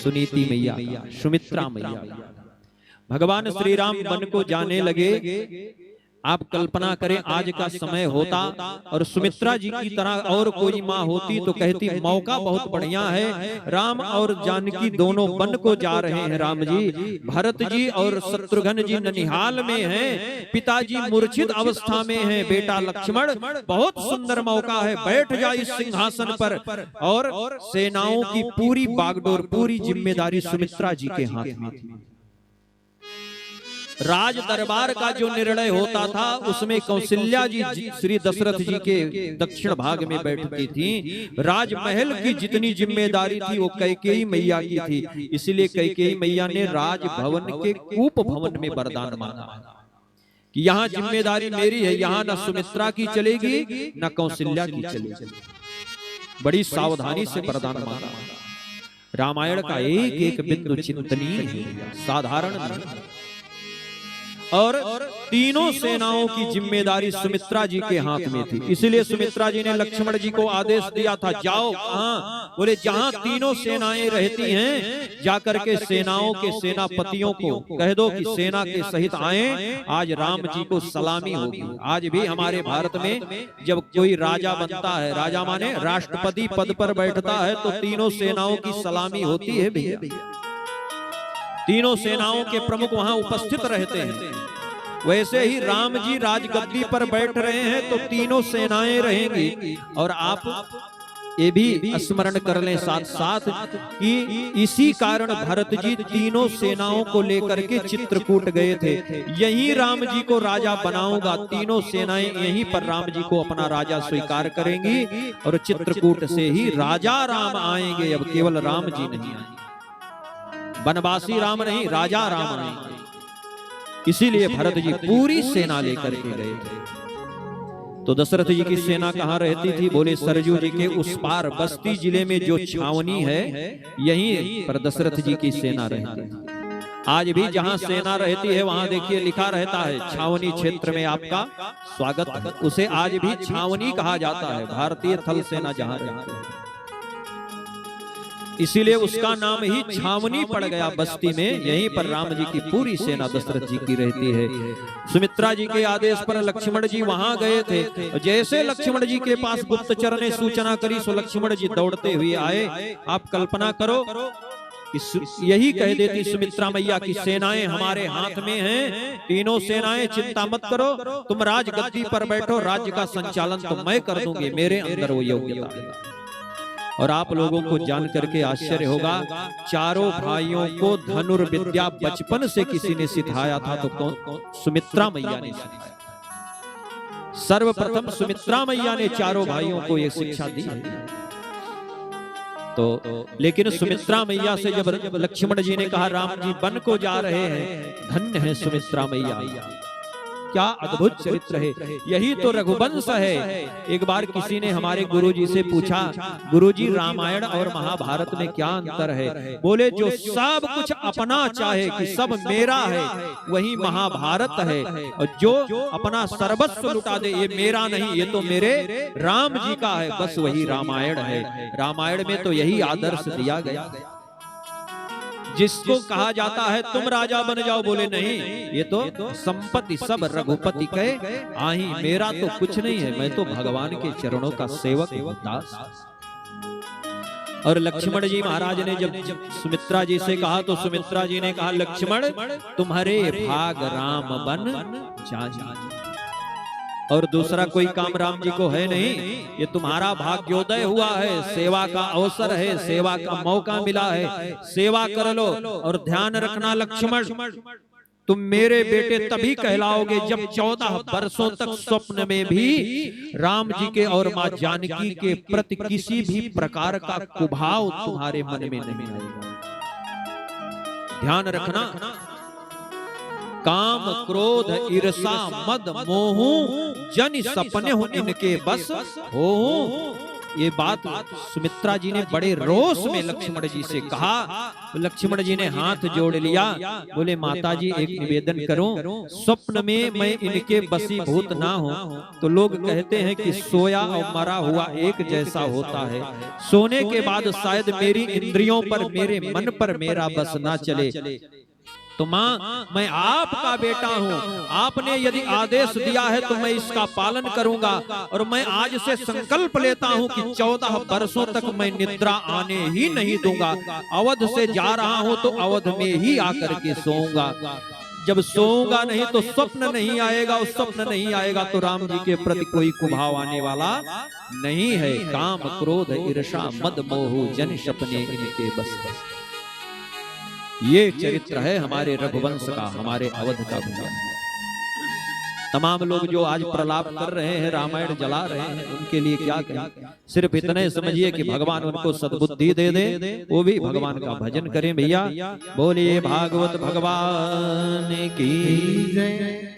सुनीति मैया, सुमित्रा मैया। भगवान श्री राम वन को जाने लगे। आप कल्पना करें आज का समय होता और सुमित्रा जी की तरह और कोई माँ होती तो कहती मौका बहुत बढ़िया है, राम और जानकी दोनों वन को जा रहे हैं। राम जी, भरत जी और शत्रुघ्न जी ननिहाल में हैं, पिताजी मूर्छित अवस्था में हैं, बेटा लक्ष्मण बहुत सुंदर मौका है, बैठ जा इस सिंहासन पर। और सेनाओं की पूरी बागडोर, पूरी जिम्मेदारी सुमित्रा जी के हाथ में थी। राज दरबार का जो निर्णय होता था उसमें कौशल्या जी श्री दशरथ जी के दक्षिण भाग में बैठती थी। राजमहल की जितनी जिम्मेदारी थी वो कैकेयी मैया की थी। इसलिए कैकेयी मैया ने राजभवन के कूप भवन में वरदान मांगा कि यहाँ जिम्मेदारी मेरी है, यहाँ न सुमित्रा की चलेगी न कौशल्या की चलेगी। बड़ी सावधानी से वरदान मांगा। रामायण का एक एक बिंदु चिंतनीय है, साधारण नहीं। और तीनों सेनाओं की जिम्मेदारी सुमित्रा जी के हाथ में थी। इसलिए सुमित्रा जी ने लक्ष्मण जी को आदेश दिया था, जाओ कहां? बोले जहां तीनों सेनाएं रहती हैं जाकर के सेनाओं के सेनापतियों को कह दो कि सेना के सहित आए, आज राम जी को सलामी होगी। आज भी हमारे भारत में जब कोई राजा बनता है, राजा माने राष्ट्रपति पद पर बैठता है, तो तीनों सेनाओं की सलामी होती है भैया। तीनों सेनाओं के प्रमुख वहां उपस्थित रहते हैं। वैसे ही राम जी राजगद्दी पर बैठ रहे हैं तो तीनों सेनाएं रहेंगी। और आप ये भी स्मरण कर लें साथ साथ कि इसी कारण भरत जी तीनों सेनाओं को लेकर के चित्रकूट गए थे। यहीं राम जी को राजा बनाऊंगा, तीनों सेनाएं यहीं पर राम जी को अपना राजा स्वीकार करेंगी और चित्रकूट से ही राजा राम आएंगे। अब केवल राम जी नहीं आएंगे, वनवासी राम नहीं, राजा राम आएंगे। इसीलिए भरत जी पूरी सेना लेकर के गए थे। तो दशरथ जी की सेना कहाँ रहती थी? बोले सरजू जी के उस पार बस्ती जिले में जो छावनी है यहीं पर दशरथ जी की सेना रहती है। आज भी जहाँ सेना रहती है वहां देखिए लिखा रहता है छावनी क्षेत्र में आपका स्वागत। उसे आज भी छावनी कहा जाता है, भारतीय थल सेना जहाँ रहती है। इसीलिए उसका नाम ही छावनी पड़ गया बस्ती में। यहीं पर राम जी की पूरी सेना दशरथ जी की रहती है। सुमित्रा जी के आदेश पर लक्ष्मण जी वहां गए थे। जैसे लक्ष्मण जी के पास गुप्तचर ने सूचना करी सो लक्ष्मण जी दौड़ते हुए आए। आप कल्पना करो, यही कह देती सुमित्रा मैया की सेनाएं हमारे हाथ में हैं, तीनों सेनाएं चिंता मत करो, तुम राजगद्दी पर बैठो, राज्य का संचालन तो मैं कर दूंगी, मेरे अंदर वो योग्यता है। और आप लोगों को जान करके आश्चर्य होगा, चारों भाइयों को धनुर्विद्या बचपन से किसी ने सिखाया था तो कौन? सुमित्रा मैया ने सिखाया। सर्वप्रथम सुमित्रा मैया ने चारों भाइयों को यह शिक्षा दी। तो लेकिन सुमित्रा मैया से जब लक्ष्मण जी ने कहा राम जी वन को जा रहे हैं, धन्य है सुमित्रा मैया, क्या अद्भुत चरित्र है, यही तो रघुवंश है। एक बार किसी ने हमारे गुरुजी से पूछा, गुरुजी रामायण और महाभारत में क्या अंतर है? बोले जो सब कुछ अपना चाहे कि सब मेरा है वही महाभारत है, और जो अपना सर्वस्व लुटा दे ये मेरा नहीं, ये तो मेरे राम जी का है, बस वही रामायण है। रामायण में तो यही आदर्श दिया गया। जिसको कहा जाता है तुम राजा बन जाओ, बोले नहीं, ये तो संपत्ति सब रघुपति के आही, मेरा तो कुछ नहीं है, मैं तो भगवान के चरणों का सेवक दास। और लक्ष्मण जी महाराज ने जब सुमित्रा जी से कहा तो सुमित्रा जी ने कहा लक्ष्मण तुम्हारे भाग राम बन जाए, और दूसरा कोई काम राम जी को है नहीं, ये तुम्हारा भाग्योदय हुआ है, सेवा का अवसर है, सेवा का मौका मिला है, सेवा कर लो। और ध्यान रखना लक्ष्मण, तुम मेरे बेटे तभी कहलाओगे जब 14 वर्षों तक स्वप्न में भी राम जी के और मां जानकी के प्रति किसी भी प्रकार का कुभाव तुम्हारे मन में नहीं आएगा। ध्यान रखना, काम क्रोध ईर्षा मद मोह जन सपने हो इनके बस हो, ये बात सुमित्रा जी ने बड़े रोष में लक्ष्मण जी से कहा। लक्ष्मण जी ने हाथ जोड़ लिया, बोले माता जी एक निवेदन करूं, स्वप्न में मैं इनके बसीभूत ना हूं तो लोग कहते हैं कि सोया और मरा हुआ एक जैसा होता है। सोने के बाद शायद मेरी इंद्रियों पर, मेरे मन पर मेरा बस ना चले। तो माँ, मैं आपका बेटा हूँ, आपने यदि आदेश दिया है तो मैं इसका पालन करूंगा। और मैं आज से संकल्प लेता हूँ कि 14 वर्षों तक मैं निद्रा आने ही नहीं दूंगा। अवध से जा रहा हूँ तो अवध में ही आकर के सोऊंगा। जब सोऊंगा नहीं तो स्वप्न नहीं आएगा, और स्वप्न नहीं आएगा तो राम जी के प्रति कोई कुभाव आने वाला नहीं है। काम क्रोध ईर्षा मद मोह जन सपने इनके बस बस। ये चरित्र है हमारे रघुवंश का, हमारे अवध का भैया। तमाम लोग जो आज प्रलाप कर रहे हैं, रामायण जला रहे हैं, उनके लिए क्या कहें। सिर्फ इतने समझिए कि भगवान उनको सद्बुद्धि दे दे, वो भी भगवान का भजन करें भैया। बोलिए भागवत भगवान की जय।